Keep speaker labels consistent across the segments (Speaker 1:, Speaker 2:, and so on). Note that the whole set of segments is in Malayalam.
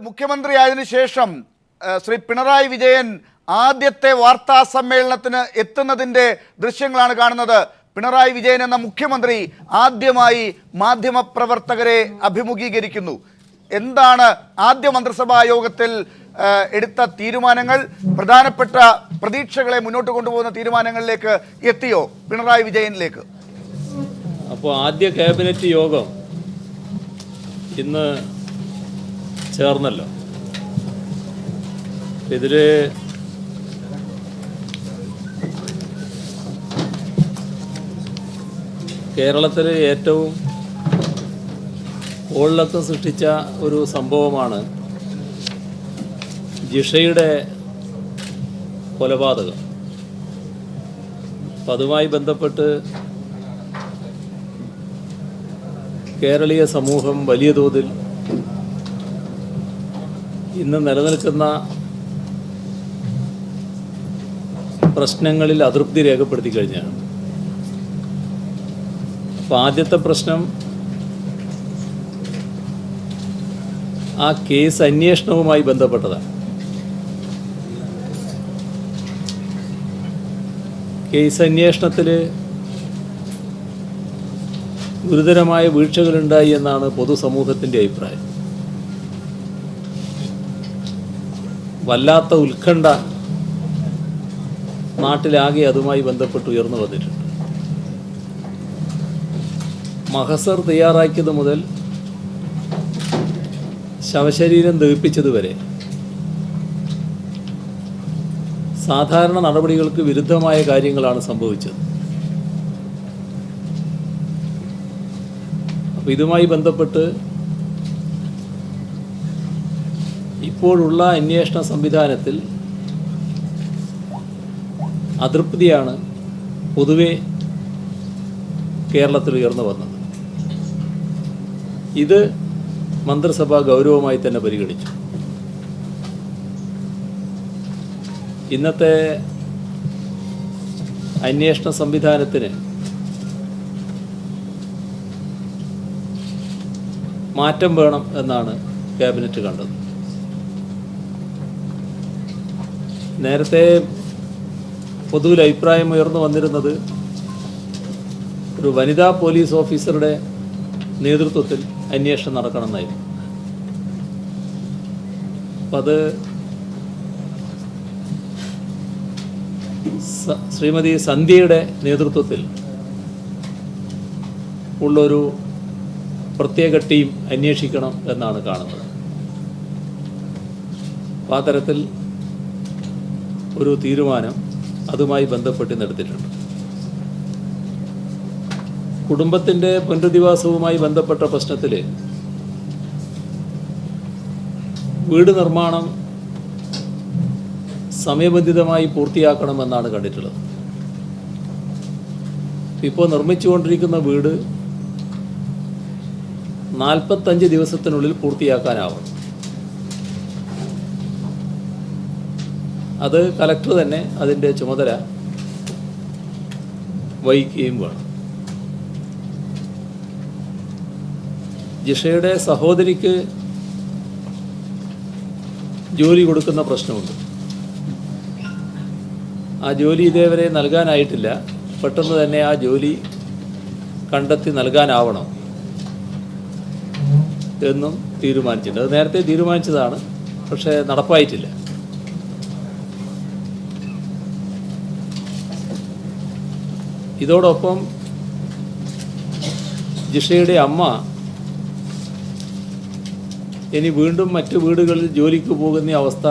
Speaker 1: മുഖ്യമന്ത്രിയായതിനു ശേഷം ശ്രീ പിണറായി വിജയൻ ആദ്യത്തെ വാർത്താ സമ്മേളനത്തിന് എത്തുന്നതിൻ്റെ ദൃശ്യങ്ങളാണ് കാണുന്നത്. പിണറായി വിജയൻ എന്ന മുഖ്യമന്ത്രി ആദ്യമായി മാധ്യമപ്രവർത്തകരെ അഭിമുഖീകരിക്കുന്നു. എന്താണ് ആദ്യ മന്ത്രിസഭാ യോഗത്തിൽ എടുത്ത തീരുമാനങ്ങൾ? പ്രധാനപ്പെട്ട പ്രതീക്ഷകളെ മുന്നോട്ട് കൊണ്ടുപോകുന്ന തീരുമാനങ്ങളിലേക്ക് എത്തിയോ പിണറായി വിജയനിലേക്ക്?
Speaker 2: അപ്പോൾ ആദ്യ ക്യാബിനറ്റ് യോഗം ഇന്ന് ചേർന്നല്ലോ. ഇതിൽ കേരളത്തിൽ ഏറ്റവും ഓളക്കം സൃഷ്ടിച്ച ഒരു സംഭവമാണ് ജിഷയുടെ കൊലപാതകം. അപ്പം അതുമായി ബന്ധപ്പെട്ട് കേരളീയ സമൂഹം വലിയ തോതിൽ ഇന്ന് നിലനിൽക്കുന്ന പ്രശ്നങ്ങളിൽ അതൃപ്തി രേഖപ്പെടുത്തി കഴിഞ്ഞാണ്. അപ്പോൾ ആദ്യത്തെ പ്രശ്നം ആ കേസ് അന്വേഷണവുമായി ബന്ധപ്പെട്ടതാണ്. കേസ് അന്വേഷണത്തിൽ ഗുരുതരമായ വീഴ്ചകളുണ്ടായി എന്നാണ് പൊതുസമൂഹത്തിൻ്റെ അഭിപ്രായം. വല്ലാത്ത ഉത്കണ്ഠ നാട്ടിലാകെ അതുമായി ബന്ധപ്പെട്ട് ഉയർന്നു വന്നിട്ടുണ്ട്. മഹസർ തയ്യാറാക്കിയത് മുതൽ ശവശരീരം ദഹിപ്പിച്ചതുവരെ സാധാരണ നടപടികൾക്ക് വിരുദ്ധമായ കാര്യങ്ങളാണ് സംഭവിച്ചത്. അപ്പോൾ ഇതുമായി ബന്ധപ്പെട്ട് ഇപ്പോഴുള്ള അന്വേഷണ സംവിധാനത്തിൽ അതൃപ്തിയാണ് പൊതുവെ കേരളത്തിൽ ഉയർന്നു വന്നത്. ഇത് മന്ത്രിസഭ ഗൗരവമായി തന്നെ പരിഗണിച്ചു. ഇന്നത്തെ അന്വേഷണ സംവിധാനത്തിന് മാറ്റം വേണം എന്നാണ് ക്യാബിനറ്റ് കണ്ടത്. നേരത്തെ പൊതുവിൽ അഭിപ്രായം ഉയർന്നു വന്നിരുന്നത് ഒരു വനിതാ പോലീസ് ഓഫീസറുടെ നേതൃത്വത്തിൽ അന്വേഷണം നടക്കണമെന്നായിരുന്നു. അപ്പം അത് ശ്രീമതി സന്ധ്യയുടെ നേതൃത്വത്തിൽ ഉള്ളൊരു പ്രത്യേക ടീം അന്വേഷിക്കണം എന്നാണ് കാണുന്നത്. ആ തരത്തിൽ ഒരു തീരുമാനം അതുമായി ബന്ധപ്പെട്ട് നടത്തിയിട്ടുണ്ട്. കുടുംബത്തിൻ്റെ പുനരധിവാസവുമായി ബന്ധപ്പെട്ട പ്രശ്നത്തിൽ വീട് നിർമ്മാണം സമയബന്ധിതമായി പൂർത്തിയാക്കണമെന്നാണ് കണ്ടിട്ടുള്ളത്. ഇപ്പോൾ നിർമ്മിച്ചുകൊണ്ടിരിക്കുന്ന വീട് 45 ദിവസത്തിനുള്ളിൽ പൂർത്തിയാക്കാനാവണം. അത് കലക്ടർ തന്നെ അതിൻ്റെ ചുമതല വഹിക്കുകയും വേണം. ജിഷയുടെ സഹോദരിക്ക് ജോലി കൊടുക്കുന്ന പ്രശ്നമുണ്ട്. ആ ജോലി ഇതേവരെ നൽകാനായിട്ടില്ല. പെട്ടെന്ന് തന്നെ ആ ജോലി കണ്ടെത്തി നൽകാനാവണം എന്നും തീരുമാനിച്ചിട്ടുണ്ട്. അത് നേരത്തെ തീരുമാനിച്ചതാണ്, പക്ഷേ നടപ്പായിട്ടില്ല. ഇതോടൊപ്പം ജിഷയുടെ അമ്മ ഇനി വീണ്ടും മറ്റു വീടുകളിൽ ജോലിക്ക് പോകുന്ന അവസ്ഥ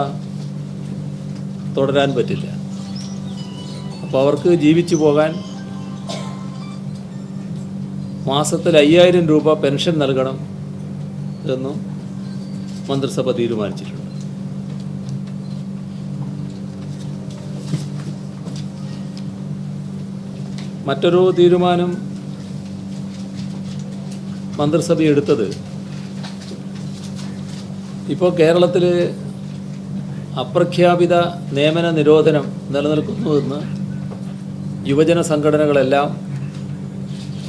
Speaker 2: തുടരാൻ പറ്റില്ല. അപ്പോൾ അവർക്ക് ജീവിച്ചു പോകാൻ മാസത്തിൽ 5000 രൂപ പെൻഷൻ നൽകണം എന്നും മന്ത്രിസഭ തീരുമാനിച്ചിട്ടുണ്ട്. മറ്റൊരു തീരുമാനം മന്ത്രിസഭ എടുത്തത്, ഇപ്പോൾ കേരളത്തിൽ അപ്രഖ്യാപിത നിയമന നിരോധനം നിലനിൽക്കുന്നുവെന്ന് യുവജന സംഘടനകളെല്ലാം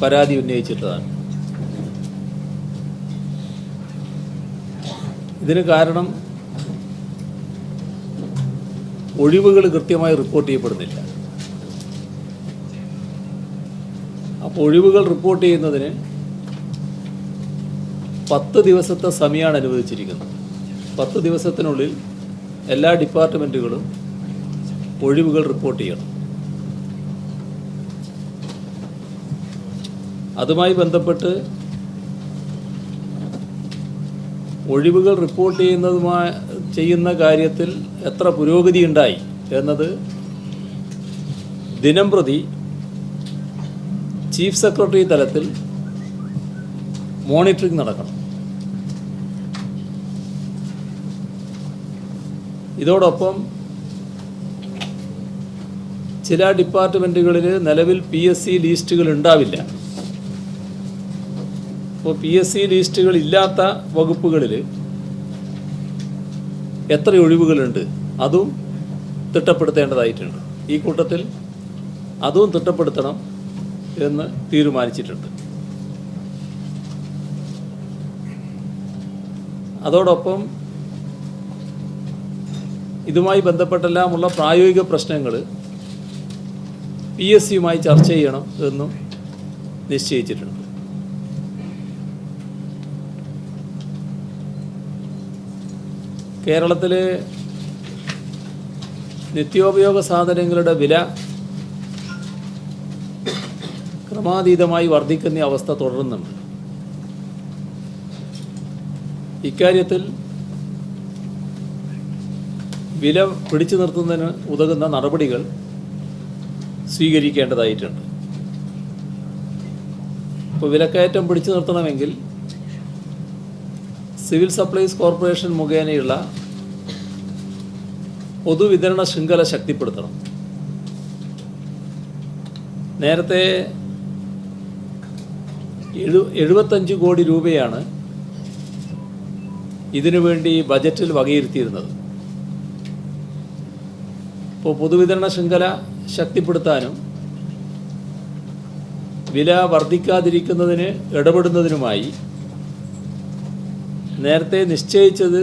Speaker 2: പരാതി ഉന്നയിച്ചിട്ടതാണ്. ഇതിന് കാരണം ഒഴിവുകൾ കൃത്യമായി റിപ്പോർട്ട് ചെയ്യപ്പെടുന്നില്ല. അപ്പോൾ ഒഴിവുകൾ റിപ്പോർട്ട് ചെയ്യുന്നതിന് 10 ദിവസത്തെ സമയമാണ് അനുവദിച്ചിരിക്കുന്നത്. 10 ദിവസത്തിനുള്ളിൽ എല്ലാ ഡിപ്പാർട്ട്മെൻറ്റുകളും ഒഴിവുകൾ റിപ്പോർട്ട് ചെയ്യണം. അതുമായി ബന്ധപ്പെട്ട് ഒഴിവുകൾ റിപ്പോർട്ട് ചെയ്യുന്ന കാര്യത്തിൽ എത്ര പുരോഗതി ഉണ്ടായി എന്നത് ദിനംപ്രതി ചീഫ് സെക്രട്ടറി തലത്തിൽ മോണിറ്ററിംഗ് നടക്കണം. ഇതോടൊപ്പം ചില ഡിപ്പാർട്ട്മെൻറ്റുകളിൽ നിലവിൽ PSC ലിസ്റ്റുകൾ ഉണ്ടാവില്ല. അപ്പോൾ PSC ലിസ്റ്റുകൾ ഇല്ലാത്ത വകുപ്പുകളിൽ എത്ര ഒഴിവുകളുണ്ട് അതും തിട്ടപ്പെടുത്തേണ്ടതായിട്ടുണ്ട്. ഈ കൂട്ടത്തിൽ അതും തിട്ടപ്പെടുത്തണം എന്ന് തീരുമാനിച്ചിട്ടുണ്ട്. അതോടൊപ്പം ഇതുമായി ബന്ധപ്പെട്ടെല്ലാമുള്ള പ്രായോഗിക പ്രശ്നങ്ങൾ PSCയുമായി ചർച്ച ചെയ്യണം എന്നും നിശ്ചയിച്ചിട്ടുണ്ട്. കേരളത്തിൽ നിത്യോപയോഗ സാധനങ്ങളുടെ വില ക്രമാതീതമായി വർദ്ധിക്കുന്ന അവസ്ഥ തുടരുന്നുണ്ട്. ഇക്കാര്യത്തിൽ വില പിടിച്ചു നിർത്തുന്നതിന് ഉതകുന്ന നടപടികൾ സ്വീകരിക്കേണ്ടതായിട്ടുണ്ട്. ഇപ്പോൾ വിലക്കയറ്റം പിടിച്ചു നിർത്തണമെങ്കിൽ സിവിൽ സപ്ലൈസ് കോർപ്പറേഷൻ മുഖേനയുള്ള പൊതുവിതരണ ശൃംഖല ശക്തിപ്പെടുത്തണം. നേരത്തെ 75 കോടി രൂപയാണ് ഇതിനുവേണ്ടി ബജറ്റിൽ വകയിരുത്തിയിരുന്നത്. ഇപ്പോൾ പൊതുവിതരണ ശൃംഖല ശക്തിപ്പെടുത്താനും വില വർദ്ധിക്കാതിരിക്കുന്നതിന് ഇടപെടുന്നതിനുമായി നേരത്തെ നിശ്ചയിച്ചത്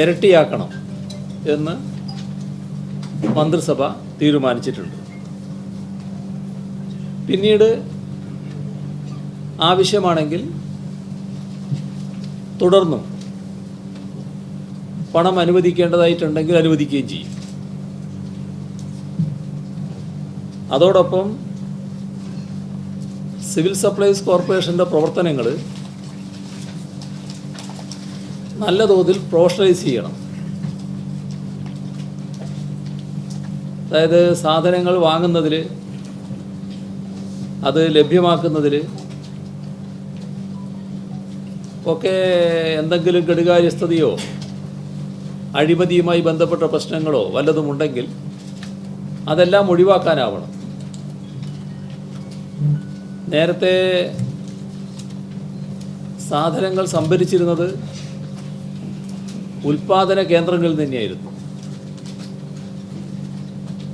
Speaker 2: ഇരട്ടിയാക്കണം എന്ന് മന്ത്രിസഭ തീരുമാനിച്ചിട്ടുണ്ട്. പിന്നീട് ആവശ്യമാണെങ്കിൽ തുടർന്നും പണം അനുവദിക്കേണ്ടതായിട്ടുണ്ടെങ്കിൽ അനുവദിക്കുകയും ചെയ്യും. അതോടൊപ്പം സിവിൽ സപ്ലൈസ് കോർപ്പറേഷൻ്റെ പ്രവർത്തനങ്ങൾ നല്ല തോതിൽ പ്രൊഫഷണലൈസ് ചെയ്യണം. അതായത് സാധനങ്ങൾ വാങ്ങുന്നതിൽ, അത് ലഭ്യമാക്കുന്നതിൽ ഒക്കെ എന്തെങ്കിലും കെടുകാര്യസ്ഥതയോ അഴിമതിയുമായി ബന്ധപ്പെട്ട പ്രശ്നങ്ങളോ വല്ലതുമുണ്ടെങ്കിൽ അതെല്ലാം ഒഴിവാക്കാനാവണം. നേരത്തെ സാധനങ്ങൾ സംഭരിച്ചിരുന്നത് ഉൽപാദന കേന്ദ്രങ്ങളിൽ തന്നെയായിരുന്നു.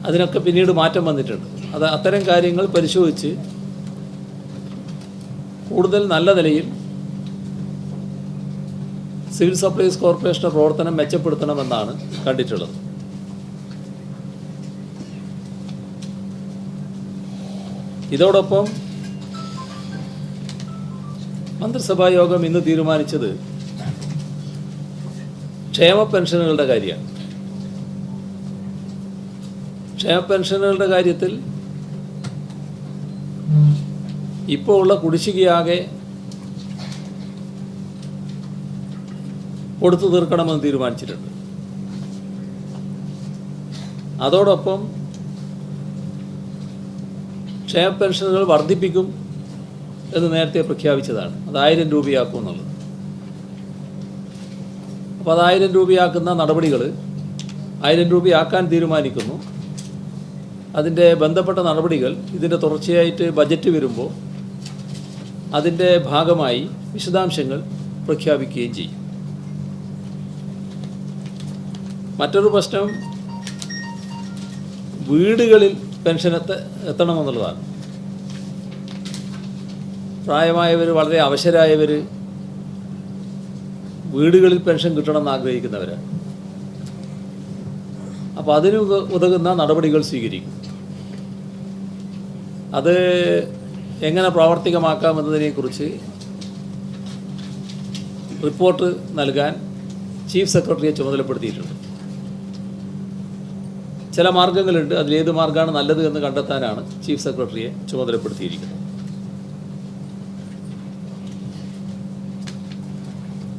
Speaker 2: അതിനൊക്കെ പിന്നീട് മാറ്റം വന്നിട്ടുണ്ട്. അത്തരം കാര്യങ്ങൾ പരിശോധിച്ച് കൂടുതൽ നല്ല നിലയിൽ സിവിൽ സപ്ലൈസ് കോർപ്പറേഷൻ്റെ പ്രവർത്തനം മെച്ചപ്പെടുത്തണമെന്നാണ് കണ്ടിട്ടുള്ളത്. ഇതോടൊപ്പം മന്ത്രിസഭാ യോഗം ഇന്ന് തീരുമാനിച്ചത് ക്ഷേമ പെൻഷനുകളുടെ കാര്യമാണ്. ക്ഷേമ പെൻഷനുകളുടെ കാര്യത്തിൽ ഇപ്പോൾ ഉള്ള കുടിശ്ശികയാകെ കൊടുത്തു തീർക്കണമെന്ന് തീരുമാനിച്ചിട്ടുണ്ട്. അതോടൊപ്പം ക്ഷേമ പെൻഷനുകൾ വർദ്ധിപ്പിക്കും എന്ന് നേരത്തെ പ്രഖ്യാപിച്ചതാണ്. അത് 1000 രൂപയാക്കും എന്നുള്ളത്. അപ്പോൾ അത് 1000 രൂപയാക്കുന്ന നടപടികൾ 1000 രൂപയാക്കാൻ തീരുമാനിക്കുന്നു. അതിൻ്റെ ബന്ധപ്പെട്ട നടപടികൾ ഇതിൻ്റെ തുടർച്ചയായിട്ട് ബജറ്റ് വരുമ്പോൾ അതിൻ്റെ ഭാഗമായി വിശദാംശങ്ങൾ പ്രഖ്യാപിക്കുകയും ചെയ്യും. മറ്റൊരു പ്രശ്നം വീടുകളിൽ പെൻഷൻ എത്തണമെന്നുള്ളതാണ്. പ്രായമായവർ, വളരെ അവശരായവർ വീടുകളിൽ പെൻഷൻ കിട്ടണമെന്ന് ആഗ്രഹിക്കുന്നവരാണ്. അപ്പോൾ അതിന് ഉതകുന്ന നടപടികൾ സ്വീകരിക്കും. അത് എങ്ങനെ പ്രാവർത്തികമാക്കാമെന്നതിനെക്കുറിച്ച് റിപ്പോർട്ട് നൽകാൻ ചീഫ് സെക്രട്ടറിയെ ചുമതലപ്പെടുത്തിയിട്ടുണ്ട്. ചില മാർഗങ്ങളുണ്ട്, അതിലേത് മാർഗ്ഗമാണ് നല്ലത് എന്ന് കണ്ടെത്താനാണ് ചീഫ് സെക്രട്ടറിയെ ചുമതലപ്പെടുത്തിയിരിക്കുന്നത്.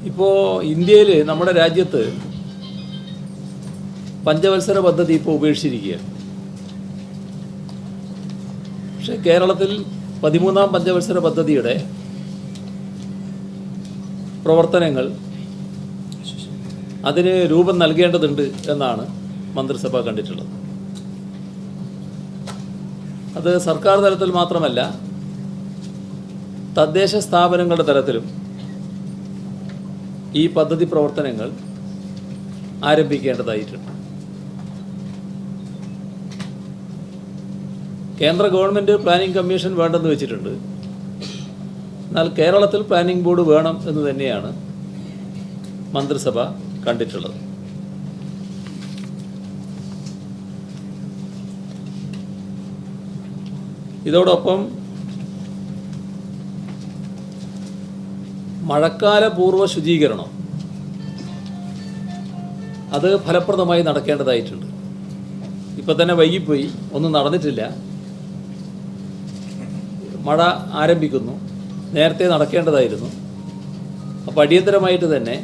Speaker 2: ഇപ്പോൾ ഇന്ത്യയിൽ, നമ്മുടെ രാജ്യത്ത് പഞ്ചവത്സര പദ്ധതി ഇപ്പോൾ ഉപേക്ഷിച്ചിരിക്കുകയാണ്. പക്ഷേ കേരളത്തിൽ 13ാം പഞ്ചവത്സര പദ്ധതിയുടെ പ്രവർത്തനങ്ങൾ അതിന് രൂപം നൽകേണ്ടതുണ്ട് എന്നാണ് മന്ത്രിസഭ കണ്ടിട്ടുള്ളത്. അത് സർക്കാർ തലത്തിൽ മാത്രമല്ല, തദ്ദേശ സ്ഥാപനങ്ങളുടെ തലത്തിലും ഈ പദ്ധതി പ്രവർത്തനങ്ങൾ ആരംഭിക്കേണ്ടതായിട്ടുണ്ട്. കേന്ദ്ര ഗവൺമെൻറ് പ്ലാനിംഗ് കമ്മീഷൻ വേണ്ടെന്ന് വെച്ചിട്ടുണ്ട്. എന്നാൽ കേരളത്തിൽ പ്ലാനിംഗ് ബോർഡ് വേണം എന്ന് തന്നെയാണ് മന്ത്രിസഭ കണ്ടിട്ടുള്ളത്. ഇതോടൊപ്പം മഴക്കാല പൂർവ്വ ശുചീകരണം അത് ഫലപ്രദമായി നടക്കേണ്ടതായിട്ടുണ്ട്. ഇപ്പം തന്നെ വൈകിപ്പോയി, ഒന്നും നടന്നിട്ടില്ല. മഴ ആരംഭിക്കുന്നു, നേരത്തെ നടക്കേണ്ടതായിരുന്നു. അപ്പോൾ അടിയന്തരമായിട്ട് തന്നെ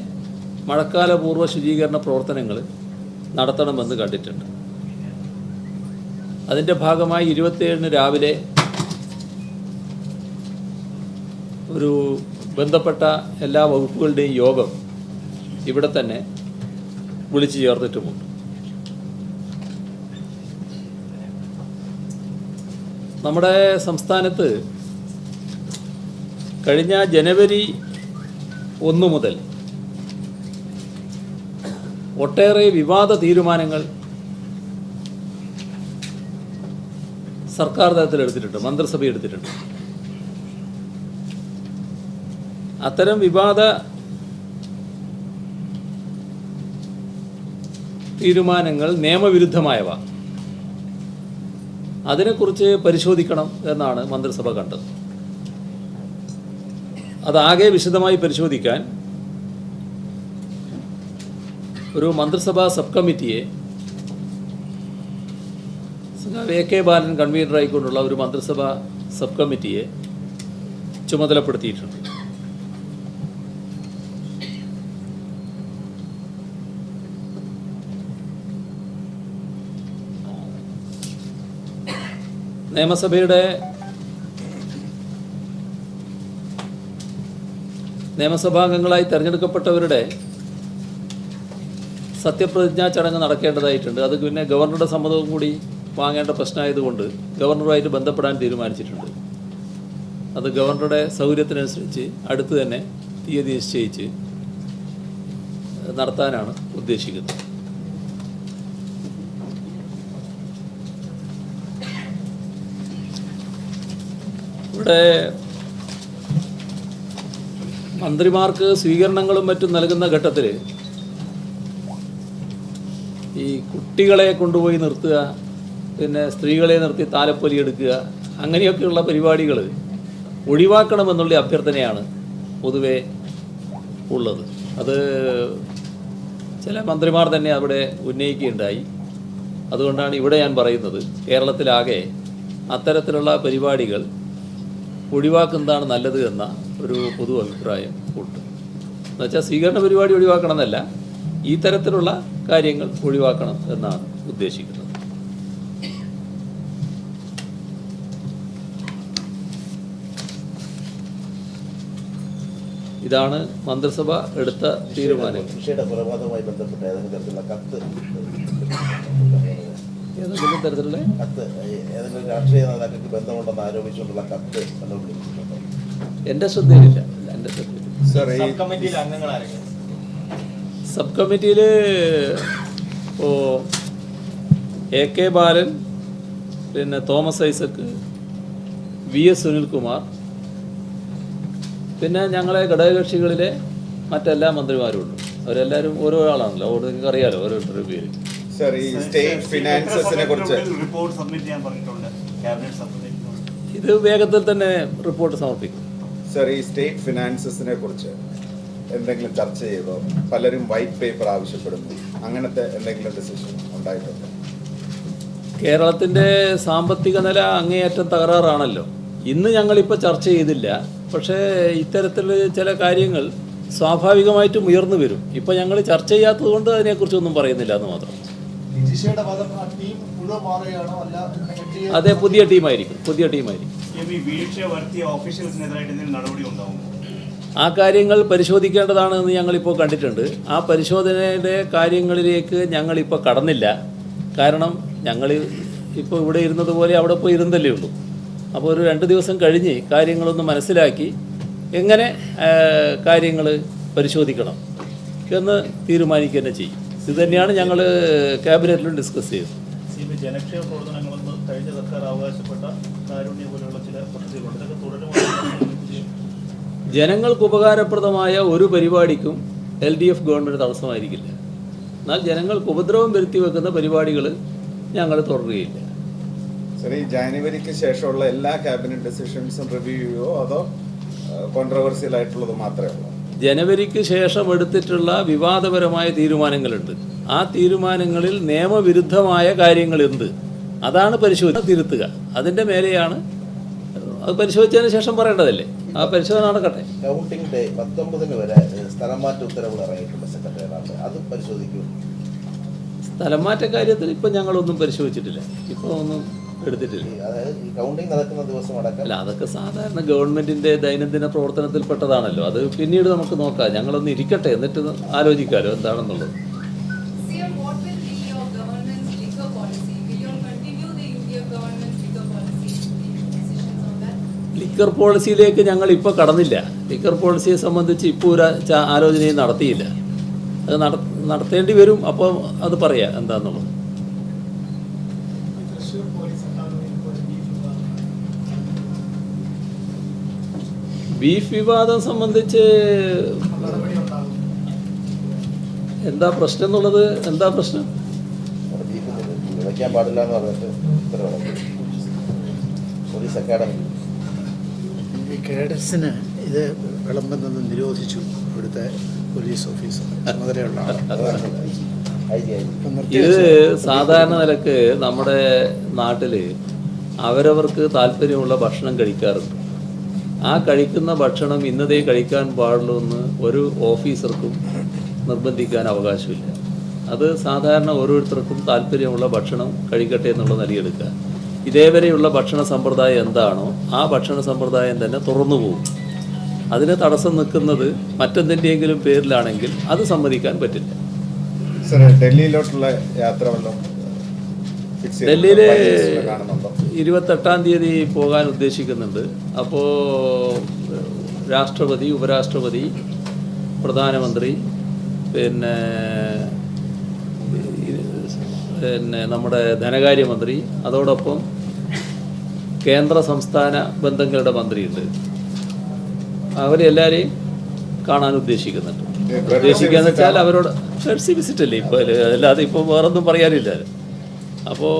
Speaker 2: മഴക്കാല പൂർവ്വ ശുചീകരണ പ്രവർത്തനങ്ങൾ നടത്തണമെന്ന് കണ്ടിട്ടുണ്ട്. അതിൻ്റെ ഭാഗമായി 27-ന് രാവിലെ ഒരു ബന്ധപ്പെട്ട എല്ലാ വകുപ്പുകളുടെയും യോഗം ഇവിടെ തന്നെ വിളിച്ചു ചേർത്തിട്ടുമുണ്ട്. നമ്മുടെ സംസ്ഥാനത്ത് കഴിഞ്ഞ ജനുവരി 1 മുതൽ ഒട്ടേറെ വിവാദ തീരുമാനങ്ങൾ സർക്കാർ തലത്തിൽ എടുത്തിട്ടുണ്ട്, മന്ത്രിസഭ എടുത്തിട്ടുണ്ട്. അത്തരം വിവാദ തീരുമാനങ്ങൾ നിയമവിരുദ്ധമായവ, അതിനെക്കുറിച്ച് പരിശോധിക്കണം എന്നാണ് മന്ത്രിസഭ കണ്ടത്. അതാകെ വിശദമായി പരിശോധിക്കാൻ ഒരു മന്ത്രിസഭാ സബ് കമ്മിറ്റിയെ AK ബാലൻ കൺവീനറായിക്കൊണ്ടുള്ള ഒരു മന്ത്രിസഭാ സബ് കമ്മിറ്റിയെ ചുമതലപ്പെടുത്തിയിട്ടുണ്ട്. നിയമസഭാംഗങ്ങളായി തിരഞ്ഞെടുക്കപ്പെട്ടവരുടെ സത്യപ്രതിജ്ഞാ ചടങ്ങ് നടക്കേണ്ടതായിട്ടുണ്ട്. അത് പിന്നെ ഗവർണറുടെ സമ്മതവും കൂടി വാങ്ങേണ്ട പ്രശ്നമായതുകൊണ്ട് ഗവർണറുമായിട്ട് ബന്ധപ്പെടാൻ തീരുമാനിച്ചിട്ടുണ്ട്. അത് ഗവർണറുടെ സൗകര്യത്തിനനുസരിച്ച് അടുത്ത് തന്നെ തീയതി നിശ്ചയിച്ച് നടത്താനാണ് ഉദ്ദേശിക്കുന്നത്. ഇവിടെ മന്ത്രിമാർക്ക് സ്വീകരണങ്ങളും മറ്റും നൽകുന്ന ഘട്ടത്തിൽ ഈ കുട്ടികളെ കൊണ്ടുപോയി നിർത്തുക, പിന്നെ സ്ത്രീകളെ നിർത്തി താലപ്പൊലി എടുക്കുക, അങ്ങനെയൊക്കെയുള്ള പരിപാടികൾ ഒഴിവാക്കണമെന്നുള്ള അഭ്യർത്ഥനയാണ് പൊതുവെ ഉള്ളത്. അത് ചില മന്ത്രിമാർ തന്നെ അവിടെ ഉന്നയിക്കുകയുണ്ടായി. അതുകൊണ്ടാണ് ഇവിടെ ഞാൻ പറയുന്നത്, കേരളത്തിലാകെ അത്തരത്തിലുള്ള പരിപാടികൾ ഒഴിവാക്കുന്നതാണ് നല്ലത് എന്ന ഒരു പൊതു അഭിപ്രായം ഉണ്ട്. എന്നുവെച്ചാൽ സ്വീകരണ പരിപാടി ഒഴിവാക്കണം എന്നല്ല, ഈ തരത്തിലുള്ള കാര്യങ്ങൾ ഒഴിവാക്കണം എന്നാണ് ഉദ്ദേശിക്കുന്നത്. ഇതാണ് മന്ത്രിസഭ എടുത്ത തീരുമാനം.
Speaker 3: കൊലപാതകവുമായി ബന്ധപ്പെട്ട ഏതെങ്കിലും തരത്തിലുള്ള കത്ത്,
Speaker 2: ഏതെങ്കിലും തരത്തിലുള്ള
Speaker 3: ഏതെങ്കിലും രാഷ്ട്രീയ നേതാക്കൾക്ക് ബന്ധമുണ്ടെന്ന് ആരോപിച്ചുകൊണ്ടുള്ള കത്ത്
Speaker 2: എൻ്റെ ശ്രദ്ധയിലില്ല. സബ് കമ്മിറ്റിയിൽ ഇപ്പോൾ AK ബാലൻ, പിന്നെ തോമസ് ഐസക്, VS സുനിൽകുമാർ, പിന്നെ ഞങ്ങളെ ഘടകകക്ഷികളിലെ മറ്റെല്ലാ മന്ത്രിമാരും ഉണ്ട്. അവരെല്ലാവരും ഓരോ ആളാണല്ലോ, നിങ്ങൾക്ക് അറിയാലോ ഓരോരുത്തരുടെ പേര്.
Speaker 4: സർ, ഈ സ്റ്റേറ്റ് ഫിനാൻസസിനെ കുറിച്ച്
Speaker 5: റിപ്പോർട്ട് സബ്മിറ്റ് ചെയ്യാൻ പറഞ്ഞിട്ടുണ്ട്. ക്യാബിനറ്റ് സബ്മിറ്റ്
Speaker 2: ഇത് വേഗത്തിൽ തന്നെ റിപ്പോർട്ട് സമർപ്പിക്കും.
Speaker 4: സർ, ഈ സ്റ്റേറ്റ് ഫിനാൻസസിനെ കുറിച്ച് എന്തെങ്കിലും ചർച്ച ചെയ്തോ? പലരും വൈറ്റ് പേപ്പർ ആവശ്യപ്പെടുന്നു. അങ്ങനത്തെ എന്തെങ്കിലും ഡിസിഷൻ ഉണ്ടായിട്ടുണ്ടോ?
Speaker 2: കേരളത്തിൻ്റെ സാമ്പത്തിക നില അങ്ങേയറ്റം തകരാറാണല്ലോ. ഇന്ന് ഞങ്ങളിപ്പോൾ ചർച്ച ചെയ്തില്ല, പക്ഷേ ഇത്തരത്തിൽ ചില കാര്യങ്ങൾ സ്വാഭാവികമായിട്ടും ഉയർന്നു വരും. ഇപ്പോൾ ഞങ്ങൾ ചർച്ച ചെയ്യാത്തത് കൊണ്ട് അതിനെക്കുറിച്ചൊന്നും പറയുന്നില്ല എന്ന് മാത്രം. അതെ, പുതിയ ടീമായിരിക്കും.
Speaker 5: വീഴ്ച വരുത്തിയ ഓഫീഷ്യൽസിനെതിരായിട്ട് എന്തെങ്കിലും നടപടി ഉണ്ടാവുമോ?
Speaker 2: ആ കാര്യങ്ങൾ പരിശോധിക്കേണ്ടതാണെന്ന് ഞങ്ങളിപ്പോൾ കണ്ടിട്ടുണ്ട്. ആ പരിശോധനയുടെ കാര്യങ്ങളിലേക്ക് ഞങ്ങളിപ്പോൾ കടന്നില്ല. കാരണം ഞങ്ങൾ ഇപ്പോൾ ഇവിടെ ഇരുന്നത് പോലെ അവിടെ പോയി ഇരുന്നല്ലേ ഉള്ളൂ. അപ്പോൾ ഒരു 2 ദിവസം കഴിഞ്ഞ് കാര്യങ്ങളൊന്ന് മനസ്സിലാക്കി എങ്ങനെ കാര്യങ്ങൾ പരിശോധിക്കണം എന്ന് തീരുമാനിക്കുക തന്നെ ചെയ്യും. ഇത് തന്നെയാണ് ഞങ്ങൾ ക്യാബിനറ്റിലും ഡിസ്കസ് ചെയ്തത്.
Speaker 5: ജനക്ഷേമ പ്രവർത്തനങ്ങളെന്ന് കഴിഞ്ഞ സർക്കാർ അവകാശപ്പെട്ട കാരുണ്യ പോലെയുള്ള ചില പദ്ധതികളുണ്ട്. ഇതൊക്കെ തുടരുമോ?
Speaker 2: ജനങ്ങൾക്ക് ഉപകാരപ്രദമായ ഒരു പരിപാടിക്കും LDF ഗവൺമെൻറ് തടസ്സമായിരിക്കില്ല. എന്നാൽ ജനങ്ങൾക്ക് ഉപദ്രവം വരുത്തി വെക്കുന്ന പരിപാടികൾ ഞങ്ങൾ തുടരുകയില്ല.
Speaker 4: സർ, ഈ ജാനുവരിക്ക് ശേഷമുള്ള എല്ലാ ക്യാബിനറ്റ് ഡിസിഷൻസും റിവ്യൂ ചെയ്യുമോ അതോ കോൺട്രവേഴ്സ്യൽ ആയിട്ടുള്ളത് മാത്രമേ ഉള്ളൂ?
Speaker 2: ജനുവരിക്ക് ശേഷം എടുത്തിട്ടുള്ള വിവാദപരമായ തീരുമാനങ്ങളുണ്ട്. ആ തീരുമാനങ്ങളിൽ നിയമവിരുദ്ധമായ കാര്യങ്ങൾ എന്ത്, അതാണ് പരിശോധന തിരുത്തുക. അതിൻ്റെ മേലെയാണ് അത് പരിശോധിച്ചതിന് ശേഷം പറയേണ്ടതല്ലേ. ആ പരിശോധന നടക്കട്ടെ.
Speaker 3: കൗണ്ടിംഗ് ഡേ 19 വരെ സ്ഥലം മാറ്റ ഉത്തരവുകൾ ഇറങ്ങിയിട്ടുണ്ട് സെക്രട്ടറിയേറ്റ്. അത് പരിശോധിക്കും.
Speaker 2: സ്ഥലം മാറ്റ കാര്യത്തിൽ ഇപ്പം ഞങ്ങളൊന്നും പരിശോധിച്ചിട്ടില്ല, ഇപ്പോൾ ഒന്നും എടുത്തിട്ടില്ല.
Speaker 3: അതായത് ഈ കൗണ്ടിംഗ് നടക്കുന്ന ദിവസം അടക്കം.
Speaker 2: അല്ല, അതൊക്കെ സാധാരണ ഗവൺമെൻറ്റിൻ്റെ ദൈനംദിന പ്രവർത്തനത്തിൽപ്പെട്ടതാണല്ലോ. അത് പിന്നീട് നമുക്ക് നോക്കാം. ഞങ്ങളൊന്ന് ഇരിക്കട്ടെ, എന്നിട്ട് ആലോചിക്കാമല്ലോ എന്താണെന്നുള്ളത്. ലിക്കർ പോളിസിയിലേക്ക് ഞങ്ങൾ ഇപ്പോൾ കടന്നില്ല. ലിക്കർ പോളിസിയെ സംബന്ധിച്ച് ഇപ്പോൾ ഒരു ആലോചനയും നടത്തിയില്ല. അത് നടത്തേണ്ടി വരും. അപ്പോൾ അത് പറയാം എന്താണെന്നുള്ളത്. ബീഫ് വിവാദം സംബന്ധിച്ച് എന്താ പ്രശ്നം എന്നുള്ളത്, എന്താ പ്രശ്നം?
Speaker 3: ബീഫ് വയ്ക്കാൻ പാടില്ല എന്ന് പറഞ്ഞിട്ട് ഉത്തരവ് പോലീസ് അക്കാഡമി
Speaker 6: ഈ കേഡറ്റ്സിന് ഇത് വിളമ്പുന്നത് നിരോധിച്ചു. ഇവിടുത്തെ പോലീസ് ഓഫീസർ ചുമതലയുള്ള
Speaker 2: ഇത് സാധാരണ നിലക്ക് നമ്മുടെ നാട്ടിൽ അവരവർക്ക് താല്പര്യമുള്ള ഭക്ഷണം കഴിക്കാറുണ്ട്. ആ കഴിക്കുന്ന ഭക്ഷണം ഇന്നതേ കഴിക്കാൻ പാടുള്ളൂ എന്ന് ഒരു ഓഫീസർക്കും നിർബന്ധിക്കാൻ അവകാശമില്ല. അത് സാധാരണ ഓരോരുത്തർക്കും താല്പര്യമുള്ള ഭക്ഷണം കഴിക്കട്ടെ എന്നുള്ള നിലയെടുക്കുക. ഇതേവരെയുള്ള ഭക്ഷണ സമ്പ്രദായം എന്താണോ ആ ഭക്ഷണ സമ്പ്രദായം തന്നെ തുറന്നു പോകും. അതിന് തടസ്സം നിൽക്കുന്നത് മറ്റെന്തിൻ്റെയെങ്കിലും പേരിലാണെങ്കിൽ അത് സമ്മതിക്കാൻ പറ്റില്ല.
Speaker 4: സർ, ഡൽഹിയിലോട്ടുള്ള യാത്ര വല്ലതും
Speaker 2: ഡൽഹിയിൽ 28-ാം തീയതി പോകാൻ ഉദ്ദേശിക്കുന്നുണ്ട്. അപ്പോൾ രാഷ്ട്രപതി, ഉപരാഷ്ട്രപതി, പ്രധാനമന്ത്രി, പിന്നെ നമ്മുടെ ധനകാര്യമന്ത്രി, അതോടൊപ്പം കേന്ദ്ര സംസ്ഥാന ബന്ധങ്ങളുടെ മന്ത്രിയുണ്ട്. അവരെല്ലാവരെയും കാണാൻ ഉദ്ദേശിക്കുന്നുണ്ട്. ഉദ്ദേശിക്കുകയെന്ന് വെച്ചാൽ അവരോട് കഴ്സി വിസിറ്റ് അല്ലേ ഇപ്പോൾ, അല്ലാതെ ഇപ്പോൾ വേറൊന്നും പറയാനില്ല. അപ്പോൾ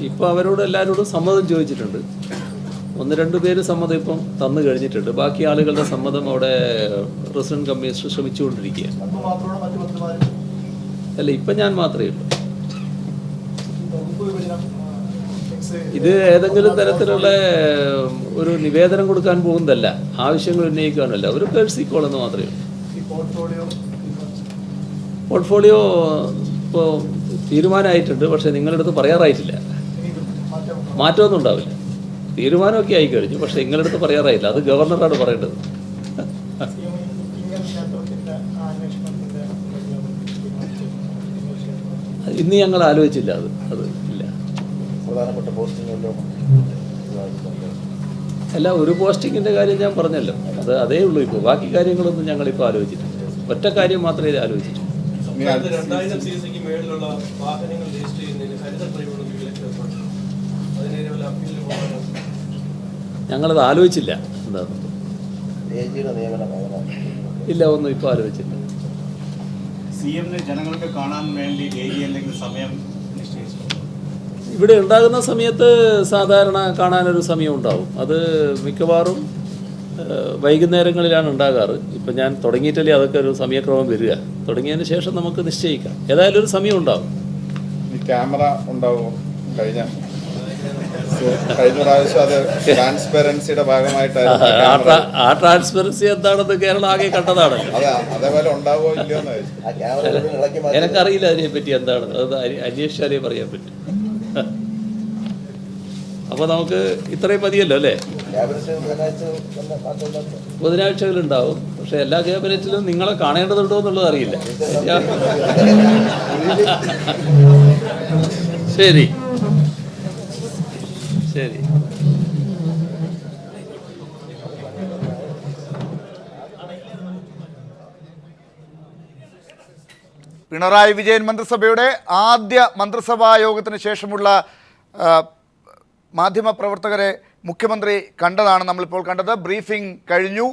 Speaker 2: ഇപ്പോൾ അവരോട് എല്ലാവരോടും സമ്മതം ചോദിച്ചിട്ടുണ്ട്. 1-2 പേര് സമ്മതം ഇപ്പം തന്നു കഴിഞ്ഞിട്ടുണ്ട്. ബാക്കി ആളുകളുടെ സമ്മതം അവിടെ റെസിഡന്റ് കമ്മീഷണർ ശ്രമിച്ചുകൊണ്ടിരിക്കുകയാണ്. അല്ല, ഇപ്പം ഞാൻ മാത്രമേ ഉള്ളൂ. ഇത് ഏതെങ്കിലും തരത്തിലുള്ള ഒരു നിവേദനം കൊടുക്കാൻ പോകുന്നതല്ല, ആവശ്യങ്ങൾ ഉന്നയിക്കാനല്ല, ഒരു കേഴ്സി കോൾ എന്ന് മാത്രമേ ഉള്ളൂ. പോർട്ട്ഫോളിയോ ഇപ്പോൾ തീരുമാനമായിട്ടുണ്ട്, പക്ഷേ നിങ്ങളുടെ അടുത്ത് പറയാറായിട്ടില്ല. മാറ്റമൊന്നും ഉണ്ടാവില്ല. തീരുമാനമൊക്കെ ആയി കഴിഞ്ഞു, പക്ഷേ നിങ്ങളുടെ അടുത്ത് പറയാറായില്ല. അത് ഗവർണറാണ് പറയേണ്ടത്. ഇന്ന് ഞങ്ങൾ ആലോചിച്ചില്ല. അത് ഇല്ല.
Speaker 3: പ്രധാനപ്പെട്ട പോസ്റ്റിംഗ്
Speaker 2: അല്ല, ഒരു പോസ്റ്റിങ്ങിൻ്റെ കാര്യം ഞാൻ പറഞ്ഞല്ലോ, അതേ ഉള്ളൂ. ഇപ്പോൾ ബാക്കി കാര്യങ്ങളൊന്നും ഞങ്ങളിപ്പോൾ ആലോചിച്ചിട്ടില്ല. ഒറ്റ കാര്യം മാത്രമേ ആലോചിച്ചിട്ടുള്ളൂ.
Speaker 7: 2000 cc മേളിലുള്ള വാഹനങ്ങൾ രജിസ്റ്റർ ചെയ്യുന്നതിന് ഹരിത ഡ്രൈവറുടെ
Speaker 2: ഞങ്ങളത് ആലോചിച്ചില്ല. എന്താ
Speaker 3: നിയമനം
Speaker 2: ഇല്ല, ഒന്നും ഇപ്പോൾ ആലോചിച്ചില്ല.
Speaker 8: CM-നെ ജനങ്ങൾക്ക് കാണാൻ വേണ്ടി ഡെയിലി എന്തെങ്കിലും സമയം നിശ്ചയിച്ചു?
Speaker 2: ഇവിടെ ഉണ്ടാകുന്ന സമയത്ത് സാധാരണ കാണാനൊരു സമയം ഉണ്ടാവും. അത് മിക്കവാറും വൈകുന്നേരങ്ങളിലാണ് ഉണ്ടാകാറ്. ഇപ്പം ഞാൻ തുടങ്ങിയിട്ടല്ലേ അതൊക്കെ ഒരു സമയക്രമം വരിക. തുടങ്ങിയതിന് ശേഷം നമുക്ക് നിശ്ചയിക്കാം. ഏതായാലും ഒരു സമയം ഉണ്ടാവും.
Speaker 4: ഈ ക്യാമറ ഉണ്ടാവുമോ? കഴിഞ്ഞ പ്രാവശ്യം അത് ട്രാൻസ്പെറൻസിയുടെ ഭാഗമായിട്ടായിരുന്നു.
Speaker 2: ആ ട്രാൻസ്പെറൻസി എന്താണെന്ന് കേരളം ആകെ കണ്ടതാണ്.
Speaker 4: അതേപോലെ ഉണ്ടാവുമോ ഇല്ലയോ എന്ന്
Speaker 3: ആ ക്യാമറ ഇളക്കി മാറ്റി
Speaker 2: എനിക്കറിയില്ല അതിനെപ്പറ്റി എന്താണെന്ന്. അത് അന്വേഷിച്ചാലേ പറയാൻ പറ്റും. അപ്പോൾ നമുക്ക് ഇത്രയും മതിയല്ലോ അല്ലേ?
Speaker 3: ക്യാബിനറ്റ് ബുധനാഴ്ച തന്നെ മാറ്റമുണ്ടാക്കും.
Speaker 2: ബുധനാഴ്ചകളുണ്ടാവും. പക്ഷേ എല്ലാ ക്യാബിനറ്റിലും നിങ്ങളെ കാണേണ്ടതുണ്ടോ എന്നുള്ളത് അറിയില്ല. ശരി ശരി.
Speaker 1: പിണറായി വിജയൻ മന്ത്രിസഭയുടെ ആദ്യ മന്ത്രിസഭാ യോഗത്തിന് ശേഷമുള്ള മാധ്യമപ്രവർത്തകരെ മുഖ്യമന്ത്രി കണ്ടതാണ് നമ്മളിപ്പോൾ കണ്ടത്. ബ്രീഫിംഗ് കഴിഞ്ഞു.